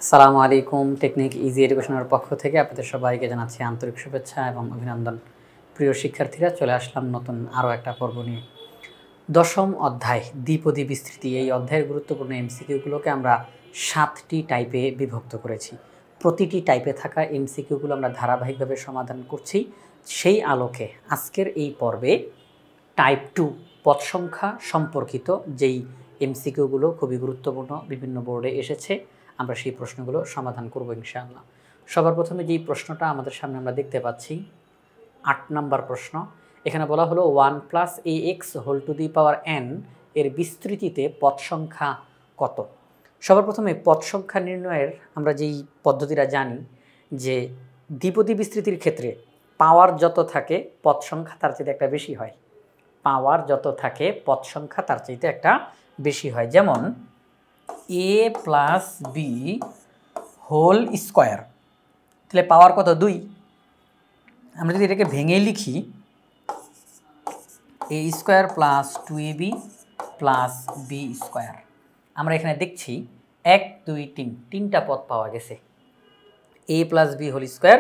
আসসালামু আলাইকুম। Technique easy এডুকেশনের পক্ষ থেকে আপনাদের সবাইকে জানাচ্ছি আন্তরিক শুভেচ্ছা এবং অভিনন্দন। প্রিয় শিক্ষার্থীরা, চলে আসলাম নতুন আরও একটা পর্ব নিয়ে। দশম অধ্যায় দ্বিপদী বিস্তৃতি। এই অধ্যায়ের গুরুত্বপূর্ণ এমসিকিউগুলোকে আমরা 7টি টাইপে বিভক্ত করেছি। প্রতিটি টাইপে থাকা এমসিকিউগুলো আমরা ধারাবাহিকভাবে সমাধান করছি। সেই আলোকে আজকের এই পর্বে টাইপ 2 পদ সংখ্যা সম্পর্কিত যেই এমসিকিউগুলো খুবই গুরুত্বপূর্ণ, বিভিন্ন বোর্ডে এসেছে, আমরা সেই প্রশ্নগুলো সমাধান করব ইনশাআল্লাহ। সবার প্রথমে যেই প্রশ্নটা আমাদের সামনে আমরা দেখতে পাচ্ছি, 8 নম্বর প্রশ্ন। এখানে বলা হলো 1 + ax whole to the power n এর বিস্তৃতিতে পদ সংখ্যা কত? সবার প্রথমে পদ সংখ্যা নির্ণয়ের আমরা যেই পদ্ধতিটা জানি যে দ্বিপদী বিস্তৃতির ক্ষেত্রে পাওয়ার যত থাকে পদ সংখ্যা তার চাইতে একটা বেশি হয়। পাওয়ার যত থাকে পদ সংখ্যা তার চাইতে একটা বেশি হয়। যেমন a + b হোল স্কোয়ার, তাহলে পাওয়ার কত? 2। আমরা যদি এটাকে ভেঙে লিখি a² + 2ab + b², আমরা এখানে দেখছি 1 2 3 তিনটা পদ পাওয়া গেছে। a + b whole square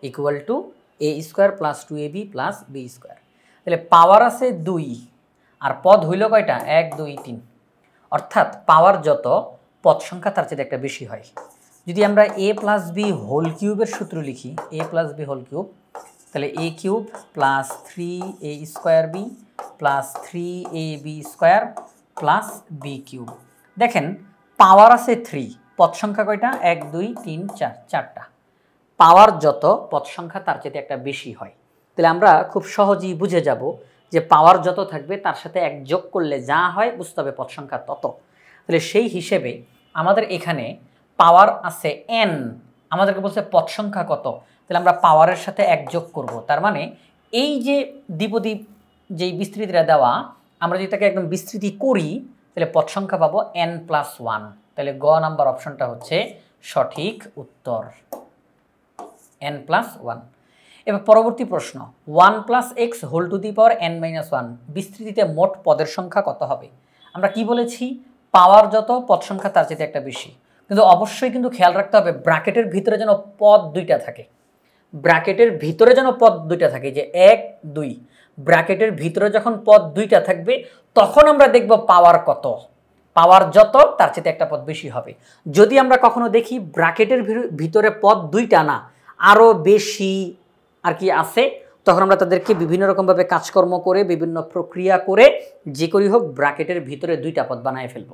equal to a² + 2ab + b²। তাহলে পাওয়ার আছে 2 আর পদ হইল কয়টা? 1 2 3। অর্থাৎ পাওয়ার যত পদ সংখ্যা তার চেয়ে একটা বেশি হয়। যদি আমরা a + b হোল কিউবের সূত্র লিখি, a + b হোল কিউব, তাহলে a³ + 3a² b + 3ab² + b³ দেখেন পাওয়ার আছে 3, পদ সংখ্যা কয়টা? 1 2 3 4, চারটা। পাওয়ার যত পদ সংখ্যা তার চেয়ে একটা বেশি হয়। তাহলে আমরা খুব সহজেই বুঝে যাব যে পাওয়ার যত থাকবে তার সাথে 1 যোগ করলে যা হয় বুঝতে হবে পদ সংখ্যা তত। তাহলে সেই হিসেবে আমাদের এখানে পাওয়ার আছে n, আমাদেরকে বলছে পদ সংখ্যা কত, তাহলে আমরা পাওয়ারের সাথে 1 যোগ করব। তার মানে এই যে দ্বিপদী যেই বিস্তৃতিটা দেওয়া, আমরা যদি তাকে একদম বিস্তৃতি করি তাহলে পদ সংখ্যা পাবো n + 1। তাহলে গ নাম্বার অপশনটা হচ্ছে সঠিক উত্তর, n + 1। এবার পরবর্তী প্রশ্ন, 1 + x whole to the power n - 1 বিস্তৃতিতে মোট পদের সংখ্যা কত হবে? আমরা কি বলেছি? পাওয়ার যত পদ সংখ্যা তার চেয়ে একটা বেশি। কিন্তু অবশ্যই কিন্তু খেয়াল রাখতে হবে ব্র্যাকেটের ভিতরে যেন পদ দুইটা থাকে। ব্র্যাকেটের ভিতরে যেন পদ দুইটা থাকে, যে 1 2, ব্র্যাকেটের ভিতরে যখন পদ দুইটা থাকবে তখন আমরা দেখব পাওয়ার কত। পাওয়ার যত তার চেয়ে একটা পদ বেশি হবে। যদি আমরা কখনো দেখি ব্র্যাকেটের ভিতরে পদ দুইটা না, আরও বেশি আর কি আছে, তখন আমরা তাদেরকে বিভিন্ন রকমভাবে কাজকর্ম করে বিভিন্ন প্রক্রিয়া করে যে করি হোক ব্র্যাকেটের ভিতরে দুইটা পদ বানায় ফেলব।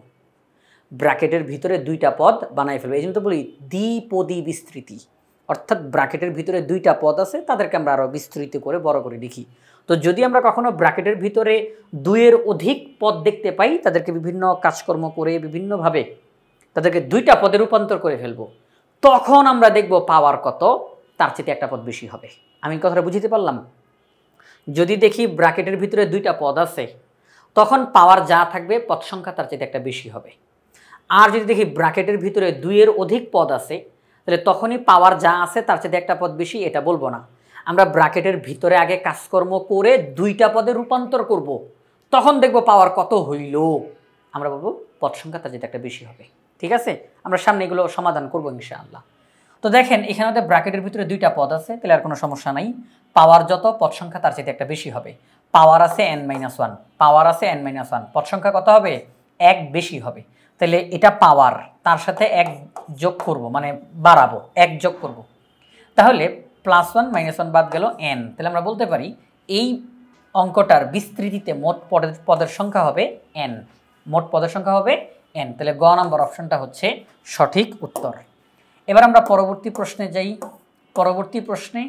ব্র্যাকেটের ভিতরে দুইটা পদ বানায় ফেলবো। এই জন্য তো বলি দ্বিপদী বিস্তৃতি, অর্থাৎ ব্র্যাকেটের ভিতরে দুইটা পদ আছে, তাদেরকে আমরা আরও বিস্তৃত করে বড় করে লিখি। তো যদি আমরা কখনো ব্র্যাকেটের ভিতরে 2-এর অধিক পদ দেখতে পাই, তাদেরকে বিভিন্ন কাজকর্ম করে বিভিন্নভাবে তাদেরকে দুইটা পদে রূপান্তর করে ফেলবো, তখন আমরা দেখব পাওয়ার কত তার চেয়ে একটা পদ বেশি হবে। আমি কথাটা বুঝতে পারলাম? যদি দেখি ব্র্যাকেটের ভিতরে দুইটা পদ আছে, তখন পাওয়ার যা থাকবে পদ সংখ্যা তার চেয়ে একটা বেশি হবে। আর যদি দেখি ব্র্যাকেটের ভিতরে 2-এর অধিক পদ আছে, তাহলে তখনই পাওয়ার যা আছে তার চেয়ে একটা পদ বেশি, এটা বলবো না। আমরা ব্র্যাকেটের ভিতরে আগে কাজকর্ম করে দুইটা পদে রূপান্তর করব, তখন দেখব পাওয়ার কত হইল, আমরা বলবো পদ সংখ্যা তার চেয়ে একটা বেশি হবে। ঠিক আছে, আমরা সামনে এগুলো সমাধান করবো ইনশাআল্লাহ। তো দেখেন এখানে আমাদের ব্র্যাকেটের ভিতরে দুইটা পদ আছে, তাহলে আর কোনো সমস্যা নাই। পাওয়ার যত পদ সংখ্যা তার চেয়ে একটা বেশি হবে। পাওয়ার আছে n - 1, পাওয়ার আছে n - 1, পদ সংখ্যা কত হবে? 1 বেশি হবে। তাহলে এটা পাওয়ার, তার সাথে 1 যোগ করব, মানে বাড়াবো, 1 যোগ করব। তাহলে +1 - 1 বাদ গেল n। তাহলে আমরা বলতে পারি এই অঙ্কটার বিস্তৃতিতে মোট পদের সংখ্যা হবে n, মোট পদের সংখ্যা হবে n। তাহলে গ নাম্বার অপশনটা হচ্ছে সঠিক উত্তর। এবার আমরা পরবর্তী প্রশ্নে যাই। পরবর্তী প্রশ্নে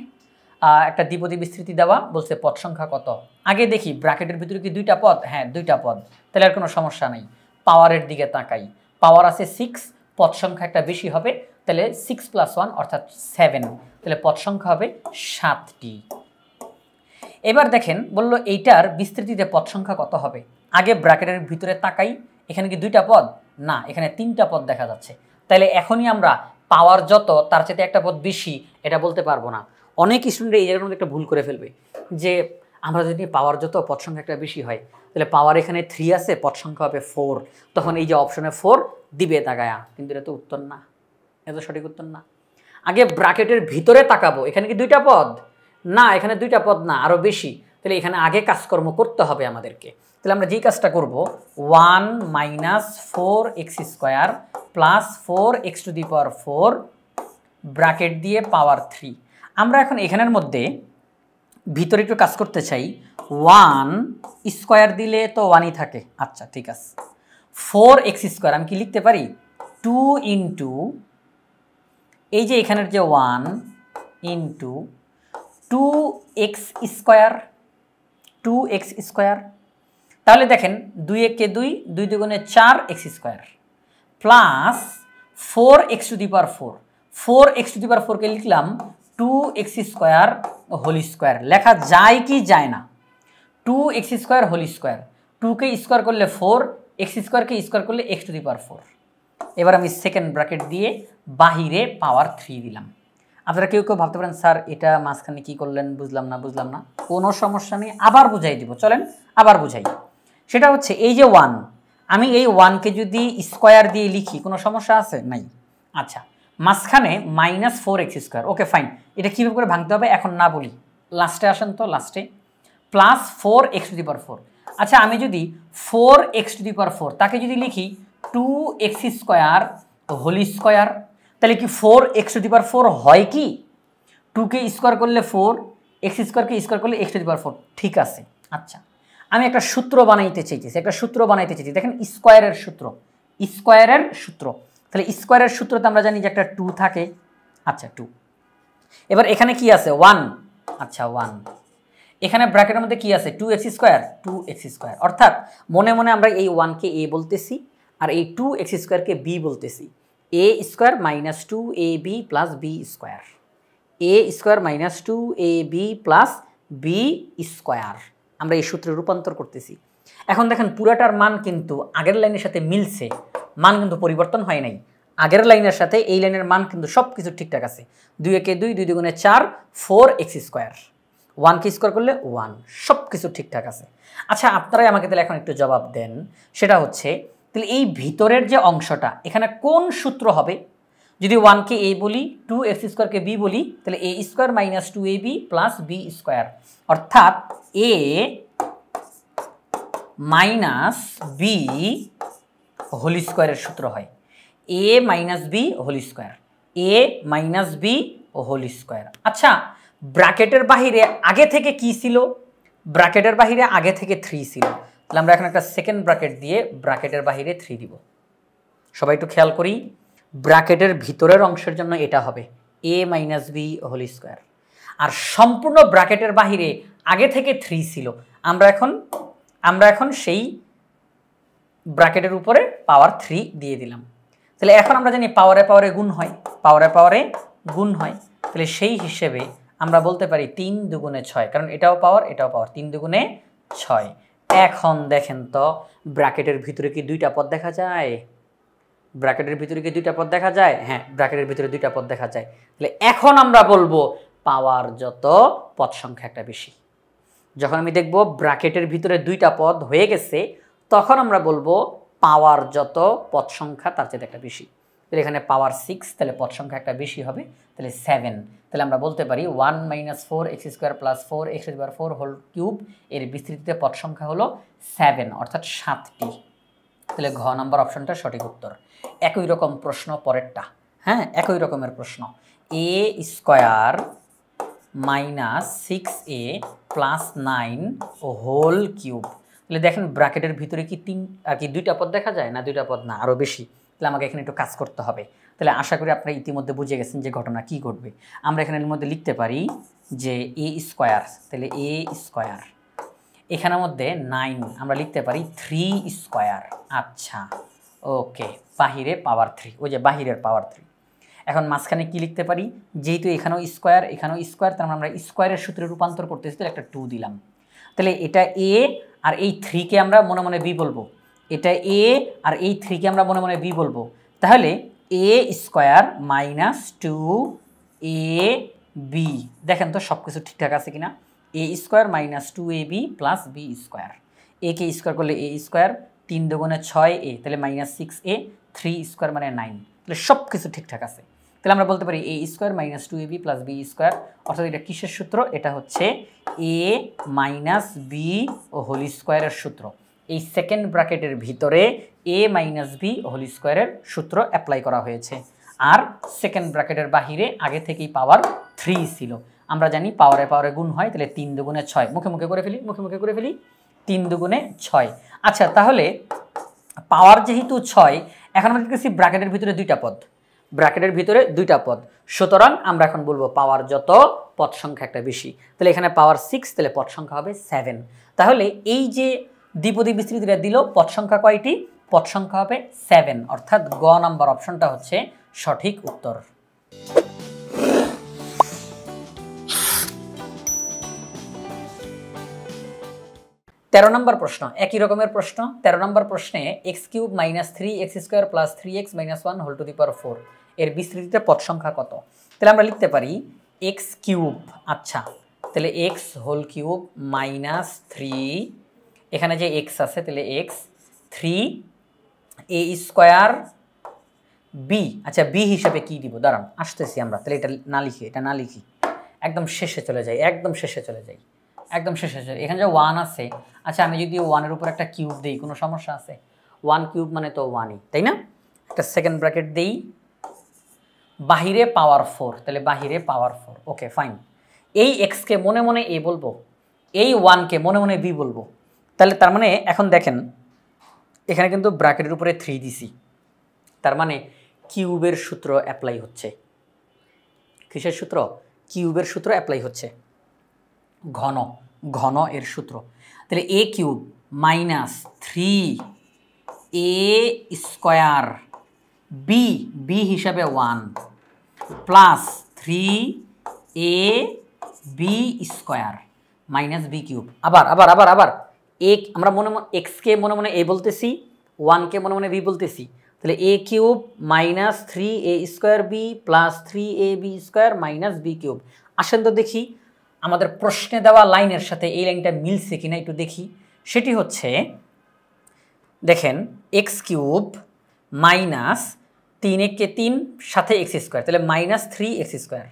একটা দ্বিপদী বিস্তৃতি দেওয়া, বলছে পদ সংখ্যা কত। আগে দেখি ব্র্যাকেটের ভিতরে কি দুইটা পদ? হ্যাঁ, দুইটা পদ, তাহলে আর কোনো সমস্যা নাই। পাওয়ারের দিকে তাকাই, পাওয়ার আছে 6, পদ সংখ্যা একটা বেশি হবে, তাহলে 6 + 1 অর্থাৎ 7, তাহলে পদ সংখ্যা হবে 7টি। এবার দেখেন বলল এইটার বিস্তৃতিতে পদ সংখ্যা কত হবে। আগে ব্র্যাকেটের ভিতরে তাকাই, এখানে কি দুইটা পদ? না, এখানে তিনটা পদ দেখা যাচ্ছে। তাহলে এখনই আমরা পাওয়ার যত তার চাইতে একটা পদ বেশি এটা বলতে পারবো না। অনেক স্টুডেন্ট এই জায়গার মধ্যে একটা ভুল করে ফেলবে যে আমরা যদি পাওয়ার যত পদ সংখ্যা একটা বেশি হয়, তাহলে পাওয়ার এখানে 3 আছে, পদ সংখ্যা হবে 4, তখন এই যে অপশনে 4 দিবে তাকায়া, কিন্তু এটা তো উত্তর না। এত সঠিক উত্তর না। আগে ব্র্যাকেটের ভিতরে তাকাবো, এখানে কি দুইটা পদ? না, এখানে দুইটা পদ না, আরও বেশি। তাহলে এখানে আগে কাজকর্ম করতে হবে আমাদেরকে। তাহলে আমরা যেই কাজটা করব, 1 minus 4x² plus 4x⁴ bracket দিয়ে পাওয়ার 3। আমরা এখন এখানের মধ্যে ভিতরে একটু কাজ করতে চাই। 1 স্কোয়ার দিলে তো 1ই থাকে, আচ্ছা ঠিক আছে। 4x² আমি কি লিখতে পারি? 2 ইন্টু এই যে এখানের যে 1 ইন্টু 2x²। তাহলে দেখেন 2 একে 2, 2 দুগুণে 4x² প্লাস 4x⁴। 4x⁴কে লিখলাম 2x² লেখা যায় কি যায় না? 2x² 2কে স্কোয়ার করলে 4, x² কে স্কোয়ার করলে x⁴। এবার আমি সেকেন্ড ব্র্যাকেট দিয়ে বাহিরে পাওয়ার 3 দিলাম। আপনারা কেউ কেউ ভাবতে পারেন স্যার এটা মাঝখানে কি করলেন, বুঝলাম না। কোনো সমস্যা নেই, আবার বুঝাই দিব, চলেন আবার বুঝাই। সেটা হচ্ছে এই যে 1, আমি এই 1কে যদি স্কোয়ার দিয়ে লিখি কোনো সমস্যা আছে? নাই। আচ্ছা, মাঝখানে মাইনাস 4x², ওকে ফাইন। এটা কীভাবে করে ভাঙতে হবে এখন না বলি, লাস্টে আসেন তো, লাস্টে প্লাস 4x⁴। আচ্ছা, আমি যদি 4x⁴ তাকে যদি লিখি 2x² তাহলে কি 4x⁴ হয় কি? 2কে স্কোয়ার করলে 4, x² কে স্কোয়ার করলে x⁴। ঠিক আছে। আচ্ছা, আমি একটা সূত্র বানাইতে চাইতেছি, দেখেন স্কোয়ারের সূত্র। তাহলে স্কোয়ারের সূত্রতে আমরা জানি যে একটা 2 থাকে। আচ্ছা 2, এবার এখানে কি আছে? 1। আচ্ছা 1, এখানে ব্র্যাকেটের মধ্যে কি আছে? 2x²। অর্থাৎ মনে মনে আমরা এই 1কে a বলতেছি আর এই 2x² কে b বলতেছি। a² minus 2ab plus b², a² minus 2ab plus b²। আমরা এই সূত্রে রূপান্তর করতেছি। এখন দেখেন পুরাটার মান কিন্তু আগের লাইনের সাথে মিলছে, মান কিন্তু পরিবর্তন হয় নাই। আগের লাইনের সাথে এই লাইনের মান কিন্তু সব কিছু ঠিকঠাক আছে। 2 একে 2, 2 দুগুণে 4, 4x²। 1কে স্কোয়ার করলে 1, সব কিছু ঠিকঠাক আছে। আচ্ছা, আপনারাই আমাকে তাহলে এখন একটু জবাব দেন, সেটা হচ্ছে তাহলে এই ভিতরের যে অংশটা এখানে কোন সূত্র হবে? যদি 1কে a বলি, 2x² কে b বলি, তাহলে a² minus 2ab plus b², অর্থাৎ a মাইনাস b হোল স্কোয়ারের সূত্র হয়। a minus b whole square, a minus b whole square. আচ্ছা, ব্র্যাকেটের বাহিরে আগে থেকে কি ছিল? ব্র্যাকেটের বাহিরে আগে থেকে 3 ছিল। তাহলে আমরা এখন একটা সেকেন্ড ব্র্যাকেট দিয়ে ব্র্যাকেটের বাহিরে 3 দিব। সবাই একটু খেয়াল করি, ব্র্যাকেটের ভিতরের অংশের জন্য এটা হবে a minus b whole square. আর সম্পূর্ণ ব্র্যাকেটের বাহিরে আগে থেকে 3 ছিল। আমরা এখন সেই ব্র্যাকেটের উপরে পাওয়ার 3 দিয়ে দিলাম। তাহলে এখন আমরা জানি পাওয়ারে পাওয়ারে গুণ হয়, তাহলে সেই হিসেবে আমরা বলতে পারি 3 দুগুণে 6, কারণ এটাও পাওয়ার 3 দুগুণে 6। এখন দেখেন তো ব্র্যাকেটের ভিতরে কি দুইটা পদ দেখা যায়? হ্যাঁ, ব্র্যাকেটের ভিতরে দুইটা পদ দেখা যায়। তাহলে এখন আমরা বলবো পাওয়ার যত পদ সংখ্যা একটা বেশি। যখন আমি দেখব ব্র্যাকেটের ভিতরে দুইটা পদ হয়ে গেছে, তখন আমরা বলবো পাওয়ার যত পদ সংখ্যা তার চেয়ে একটা বেশি। তাহলে এখানে পাওয়ার 6, তাহলে পদ সংখ্যা একটা বেশি হবে, তাহলে 7। তাহলে আমরা বলতে পারি 1 minus 4x² plus 4x⁴ whole cube এর বিস্তৃতিতে পদ সংখ্যা হলো 7, অর্থাৎ 7টি। তাহলে ঘ নাম্বার অপশনটা সঠিক উত্তর। একই রকম প্রশ্ন পরেরটা, হ্যাঁ একই রকমের প্রশ্ন, a² minus 6a plus 9 whole cube. তাহলে দেখেন ব্র্যাকেটের ভিতরে কি দুইটা পদ দেখা যায় না? দুইটা পদ না, আরও বেশি। তাহলে আমাকে এখানে একটু কাজ করতে হবে। তাহলে আশা করি আপনারা ইতিমধ্যে বুঝে গেছেন যে ঘটনা কি ঘটবে। আমরা এখানের মধ্যে লিখতে পারি যে a², তাহলে a², এখানের মধ্যে 9 আমরা লিখতে পারি 3²। আচ্ছা ওকে, বাহিরে পাওয়ার 3, ওই যে বাহিরের পাওয়ার 3। এখন মাঝখানে কি লিখতে পারি? যেহেতু এখানেও স্কোয়ার এখানেও স্কোয়ার, তার মানে আমরা স্কোয়ারের সূত্রে রূপান্তর করতেছি, তাহলে একটা 2 দিলাম। তাহলে এটা a আর এই 3কে আমরা মনে মনে b বলবো, এটা a আর এই 3কে আমরা মনে মনে b বলবো। তাহলে a² মাইনাস 2ab, দেখেন তো সব কিছু ঠিকঠাক আছে কিনা? a² minus 2ab plus b², a K square করলে a², 3 দুগুণে 6a, তাহলে মাইনাস 6a, 3² মানে 9, তাহলে সব কিছু ঠিকঠাক আছে। তাহলে আমরা বলতে পারি a square minus 2ab plus b square, অর্থাৎ এটা কিসের সূত্র? এটা হচ্ছে a মাইনাস বি হোল স্কোয়ারের সূত্র। এই সেকেন্ড ব্র্যাকেটের ভিতরে a মাইনাস বি হোল স্কোয়ারের সূত্র অ্যাপ্লাই করা হয়েছে। আর সেকেন্ড ব্র্যাকেটের বাহিরে আগে থেকেই পাওয়ার 3 ছিল। আমরা জানি পাওয়ারে পাওয়ারে গুণ হয়, তাহলে 3 দুগুণে 6, মুখে মুখে করে ফেলি, মুখে মুখে করে ফেলি, 3 দুগুণে 6। আচ্ছা, তাহলে পাওয়ার যেহেতু 6, এখন আমরা দেখতেছি ব্র্যাকেটের ভিতরে দুইটা পদ, ব্র্যাকেটের ভিতরে দুইটা পদ, সুতরাং আমরা এখন বলবো পাওয়ার যত পদ সংখ্যা একটা বেশি। তাহলে এখানে পাওয়ার 6, তাহলে পদ সংখ্যা হবে 7। তাহলে এই যে দ্বিপদী বিস্তৃতিটা দিল, পদ সংখ্যা কয়টি? পদ সংখ্যা হবে 7, অর্থাৎ গ নাম্বার অপশনটা হচ্ছে সঠিক উত্তর। 13 নম্বর প্রশ্ন, একই রকমের প্রশ্ন। 13 নম্বর প্রশ্নে x³ minus 3x² plus 3x minus 1 whole to the power 4 এর বিস্তৃতিতে পদ সংখ্যা কত? তাহলে আমরা লিখতে পারি x³, আচ্ছা তাহলে x হোল কিউব মাইনাস 3, এখানে যে x আছে তাহলে x 3a স্কোয়ার b, আচ্ছা b হিসাবে কি দিব? দাঁড়ান আসতেছি আমরা, তাহলে এটা না লিখি, এটা না লিখি, একদম শেষে চলে যাই, একদম শেষে চলে যাই, একদম শেষে চলে। এখানে যে 1 আছে, আচ্ছা আমি যদি 1-এর উপর একটা কিউব দিই কোনো সমস্যা আছে? 1 কিউব মানে তো 1ই, তাই না? একটা সেকেন্ড ব্র্যাকেট দিই, বাহিরে পাওয়ার 4, তাহলে বাহিরে পাওয়ার 4, ওকে ফাইন। এই এক্সকে মনে মনে এ বলবো, এই 1কে মনে মনে বি বলবো। তাহলে তার মানে এখন দেখেন এখানে কিন্তু ব্র্যাকেটের উপরে 3 দিছি, তার মানে কিউবের সূত্র অ্যাপ্লাই হচ্ছে। কিসের সূত্র? কিউবের সূত্র অ্যাপ্লাই হচ্ছে, ঘন, ঘন এর সূত্র। তাহলে a cube minus 3a square b, b হিসাবে 1 plus 3ab square minus b cube. আবার আবার আবার আবার আমরা মনে মনে এক্সকে মনে মনে এ বলতেছি, 1কে মনে মনে বি বলতেছি। তাহলে a cube minus 3a square b plus 3ab square minus b cube. আসেন তো দেখি আমাদের প্রশ্নে দেওয়া লাইনের সাথে এই লাইনটা মিলছে কিনা একটু দেখি। সেটি হচ্ছে দেখেন x³ মাইনাস 3 3 সাথে x স্কোয়ার, তাহলে মাইনাস 3x স্কোয়ার,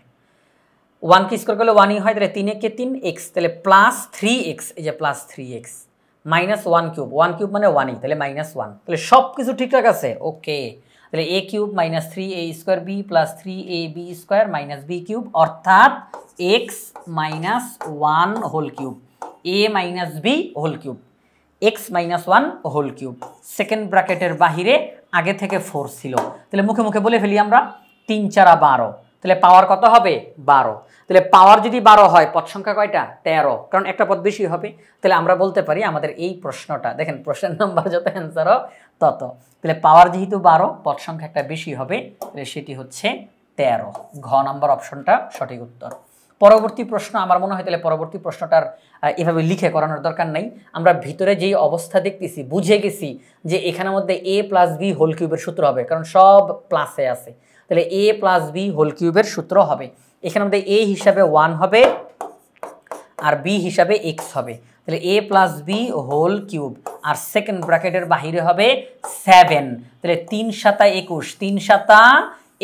1কে স্কোয়ার করলে 1ই হয়, তাহলে 3 3x, তাহলে প্লাস 3x, এই যে plus 3x minus 1 cube, 1 cube মানে 1ই, তাহলে মাইনাস 1, তাহলে সব কিছু ঠিকঠাক আছে, ওকে। তাহলে a cube minus 3a square b plus 3ab square minus b cube, অর্থাৎ x minus 1 whole cube, a minus b whole cube, x minus 1 whole cube. Second ব্র্যাকেটের বাহিরে আগে থেকে 4 ছিল, তাহলে মুখে মুখে বলে ফেলি আমরা 3 4 12, তাহলে পাওয়ার কত হবে? 12। তাহলে পাওয়ার যদি 12 হয় পদ সংখ্যা কয়টা? 13, কারণ একটা পদ বেশি হবে। তাহলে আমরা বলতে পারি আমাদের এই প্রশ্নটা, দেখেন প্রশ্নের নাম্বার যত অ্যান্সার তত, তাহলে পাওয়ার যেহেতু 12 পদ সংখ্যা একটা বেশি হবে, তাহলে সেটি হচ্ছে 13, ঘ নাম্বার অপশনটা সঠিক উত্তর। পরবর্তী প্রশ্ন আমার মনে হয় তাহলে পরবর্তী প্রশ্নটার এভাবে লিখে করানোর দরকার নাই, আমরা ভিতরে যেই অবস্থা দেখতেছি বুঝে গেছি যে এখানের মধ্যে a প্লাস বি হোল কিউবের সূত্র হবে, কারণ সব প্লাসে আছে, তাহলে a প্লাস বি হোল কিউবের সূত্র হবে। এখানের মধ্যে a হিসাবে 1 হবে আর b হিসাবে x হবে, তাহলে a plus b whole cube, আর সেকেন্ড ব্র্যাকেটের বাহিরে হবে 7, তাহলে 3 7 21, 3 7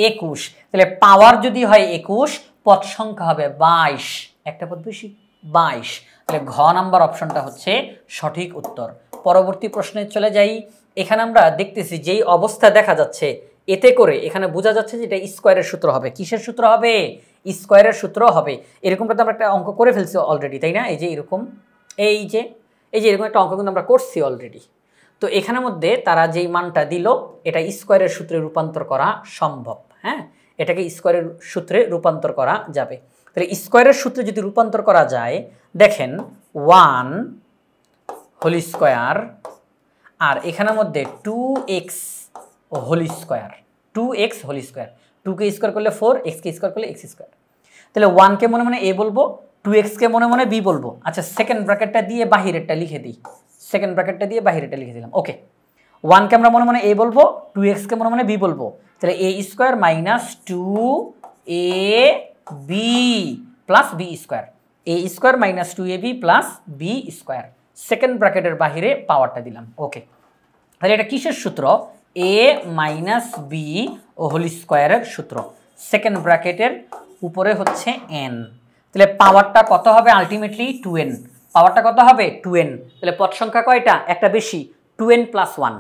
21, তাহলে পাওয়ার যদি হয় 21, পদ সংখ্যা হবে 22, একটা পদ বেশি 22, তাহলে ঘ নাম্বার অপশনটা হচ্ছে সঠিক উত্তর। পরবর্তী প্রশ্নে চলে যাই। এখানে আমরা দেখতেছি যেই অবস্থা দেখা যাচ্ছে এতে করে এখানে বোঝা যাচ্ছে যে এটা স্কোয়ারের সূত্র হবে। কিসের সূত্র হবে? স্কোয়ারের সূত্র হবে। এরকমটা তো আমরা একটা অঙ্ক করে ফেলছি অলরেডি, তাই না? এই যে এরকম, এই যে এরকম একটা অঙ্ক কিন্তু আমরা করছি অলরেডি। তো এখানের মধ্যে তারা যেই মানটা দিল এটা স্কোয়ারের সূত্রে রূপান্তর করা সম্ভব, হ্যাঁ, এটাকে স্কোয়ারের সূত্রে রূপান্তর করা যাবে। তাহলে স্কোয়ারের সূত্রে যদি রূপান্তর করা যায়, দেখেন 1 হোল স্কোয়ার আর এখানের মধ্যে 2x whole square, 2x whole square, 2কে স্কোয়ার করলে 4, xকে স্কোয়ার করলে x স্কোয়ার। তাহলে 1কে মনে মনে a বলবো, 2xকে মনে মনে b বলবো। আচ্ছা সেকেন্ড ব্র্যাকেটটা দিয়ে বাহিরেরটা লিখে দিই, সেকেন্ড ব্র্যাকেটটা দিয়ে বাহিরেরটা লিখে দিলাম, ওকে। 1কে আমরা মনে মনে a বলবো, 2xকে মনে মনে b বলবো, তাহলে a square minus 2ab plus b square, a square minus 2ab plus b square, second ব্র্যাকেটের বাহিরে পাওয়ারটা দিলাম, ওকে। তাহলে এটা কিসের সূত্র? a মাইনাস বি হোল স্কোয়ারের সূত্র। সেকেন্ড ব্র্যাকেটের উপরে হচ্ছে n, তাহলে পাওয়ারটা কত হবে আলটিমেটলি 2n, পাওয়ারটা কত হবে 2n, তাহলে পদ সংখ্যা কয়টা একটা বেশি 2n + 1,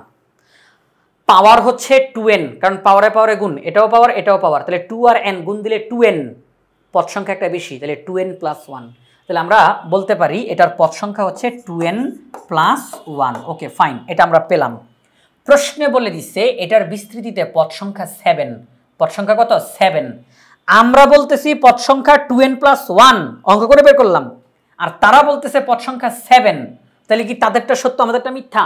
পাওয়ার হচ্ছে 2n কারণ পাওয়ারে পাওয়ারে গুণ, এটাও পাওয়ার এটাও পাওয়ার, তাহলে 2 আর n গুণ দিলে 2n, পদ সংখ্যা একটা বেশি তাহলে 2n + 1, তাহলে আমরা বলতে পারি এটার পদ সংখ্যা হচ্ছে 2n + 1। ওকে ফাইন, এটা আমরা পেলাম। প্রশ্নে বলে দিচ্ছে এটার বিস্তৃতিতে পদ সংখ্যা 7, পদ সংখ্যা কত 7, আমরা বলতেছি পদ সংখ্যা 2n + 1 অঙ্ক করে বের করলাম, আর তারা বলতেছে পদ সংখ্যা 7, তাহলে কি তাদেরটা সত্য আমাদেরটা মিথ্যা?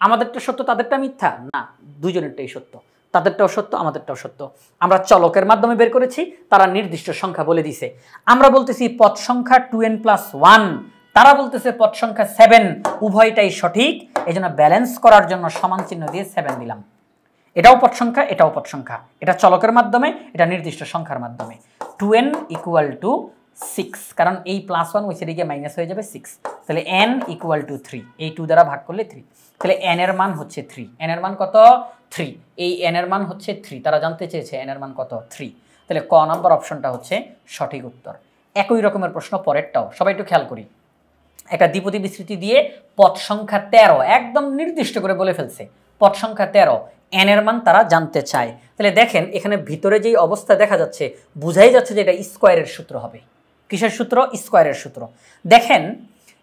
আমাদেরটা সত্য তাদেরটা মিথ্যা না, দুজনেরটাই সত্য, তাদেরটাও সত্য আমাদেরটাও সত্য। আমরা চলকের মাধ্যমে বের করেছি, তারা নির্দিষ্ট সংখ্যা বলে দিছে। আমরা বলতেছি পদ সংখ্যা 2n + 1, তারা বলতেছে পদ সংখ্যা 7, উভয়টাই সঠিক, এজন্য ব্যালেন্স করার জন্য সমান চিহ্ন দিয়ে 7 দিলাম। এটাও পদ সংখ্যা এটাও পদ সংখ্যা, এটা চলকের মাধ্যমে এটা নির্দিষ্ট সংখ্যার মাধ্যমে। 2n = 6, কারণ এই +1 ওই সাইডে গিয়ে মাইনাস হয়ে যাবে 6, তাহলে n = 3, এই 2 দ্বারা ভাগ করলে 3, তাহলে n এর মান হচ্ছে 3, n এর মান কত 3, এই n এর মান হচ্ছে 3, তারা জানতে চেয়েছে n এর মান কত 3, তাহলে ক নম্বর অপশনটা হচ্ছে সঠিক উত্তর। একই রকমের প্রশ্ন পরেরটাও, সবাই একটু খেয়াল করি। একটা দ্বিপদী বিস্তৃতি দিয়ে পদ সংখ্যা 13 একদম নির্দিষ্ট করে বলে ফেলছে, পদ সংখ্যা 13, n এর মান তারা জানতে চায়। তাহলে দেখেন এখানে ভিতরে যেই অবস্থা দেখা যাচ্ছে বুঝাই যাচ্ছে যে এটা স্কোয়ারের সূত্র হবে। কিসের সূত্র? স্কোয়ারের সূত্র। দেখেন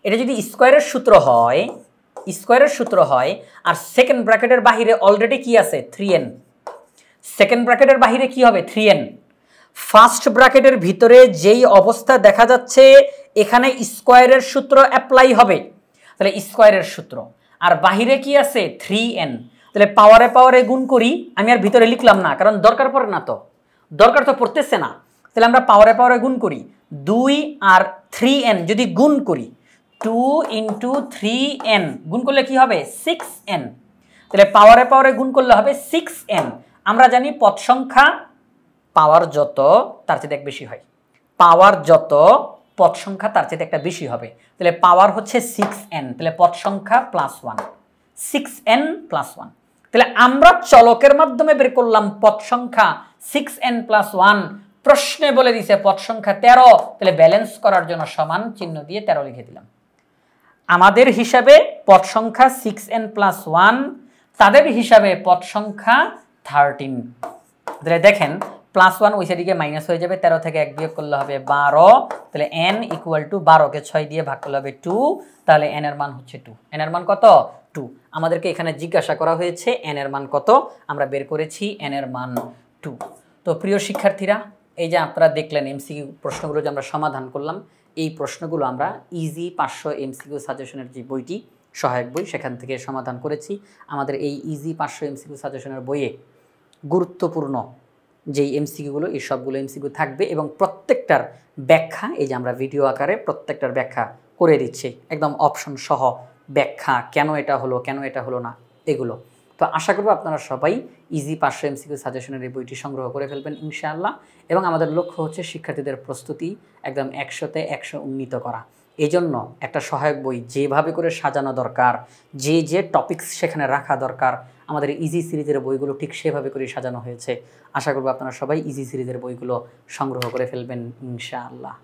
এটা যদি স্কোয়ারের সূত্র হয়, স্কোয়ারের সূত্র হয়, আর সেকেন্ড ব্র্যাকেটের বাহিরে অলরেডি কি আছে 3n, সেকেন্ড ব্র্যাকেটের বাহিরে কি হবে 3n, ফার্স্ট ব্র্যাকেটের ভিতরে যেই অবস্থা দেখা যাচ্ছে এখানে স্কোয়ারের সূত্র অ্যাপ্লাই হবে, তাহলে স্কোয়ারের সূত্র, আর বাহিরে কি আছে 3n, তাহলে পাওয়ারে পাওয়ারে গুণ করি, আমি আর ভিতরে লিখলাম না কারণ দরকার পড়ে না, তো দরকার তো পড়তেছে না, তাহলে আমরা পাওয়ারে পাওয়ারে গুণ করি, 2 আর 3n যদি গুণ করি 2 × 3n গুণ করলে কি হবে 6n, তাহলে পাওয়ারে পাওয়ারে গুণ করলে হবে 6n। আমরা জানি পদ সংখ্যা পাওয়ার যত তার চেয়ে এক বেশি হয়, পাওয়ার যত পদ সংখ্যা তার চেয়ে একটা বেশি হবে, তাহলে পাওয়ার হচ্ছে 6n, তাহলে পদ সংখ্যা +1, 6n + 1, তাহলে আমরা চলকের মাধ্যমে বের করলাম পদ সংখ্যা 6n + 1, প্রশ্নে বলে দিছে পদ সংখ্যা 13, তাহলে ব্যালেন্স করার জন্য সমান চিহ্ন দিয়ে 13 লিখে দিলাম। আমাদের হিসাবে পদ সংখ্যা 6n + 1, তাদের হিসাবে পদ সংখ্যা 13, তাহলে দেখেন +1 ওই সাইডে মাইনাস হয়ে যাবে, 13 থেকে 1 বিয়োগ করলে হবে 12, তাহলে n = 12 কে 6 দিয়ে ভাগ করলে হবে 2, তাহলে n এর মান হচ্ছে 2, n এর মান কত 2, আমাদেরকে এখানে জিজ্ঞাসা করা হয়েছে n এর মান কত, আমরা বের করেছি n এর মান 2। তো প্রিয় শিক্ষার্থীরা, এই যে আপনারা দেখলেন এমসিকিউ প্রশ্নগুলো যে আমরা সমাধান করলাম, এই প্রশ্নগুলো আমরা ইজি 500 এমসিকিউ সাজেশনের যে বইটি সহায়ক বই সেখান থেকে সমাধান করেছি। আমাদের এই ইজি 500 এমসিকিউ সাজেশনের বইয়ে গুরুত্বপূর্ণ যেই এমসিকিউগুলো, এই সবগুলো এমসিকিউ থাকবে এবং প্রত্যেকটার ব্যাখ্যা এই যে আমরা ভিডিও আকারে প্রত্যেকটার ব্যাখ্যা করে দিচ্ছি, একদম অপশন সহ ব্যাখ্যা, কেন এটা হলো কেন এটা হলো না এগুলো। তো আশা করব আপনারা সবাই ইজি 500 এমসিকিউ সাজেশনের এই বইটি সংগ্রহ করে ফেলবেন ইনশাআল্লাহ, এবং আমাদের লক্ষ্য হচ্ছে শিক্ষার্থীদের প্রস্তুতি একদম 100-তে 100 উন্নীত করা। এই জন্য একটা সহায়ক বই যেভাবে করে সাজানো দরকার, যে টপিকস সেখানে রাখা দরকার, আমাদের ইজি সিরিজের বইগুলো ঠিক সেভাবে করে সাজানো হয়েছে। আশা করব আপনারা সবাই ইজি সিরিজের বইগুলো সংগ্রহ করে ফেলবেন ইনশাআল্লাহ।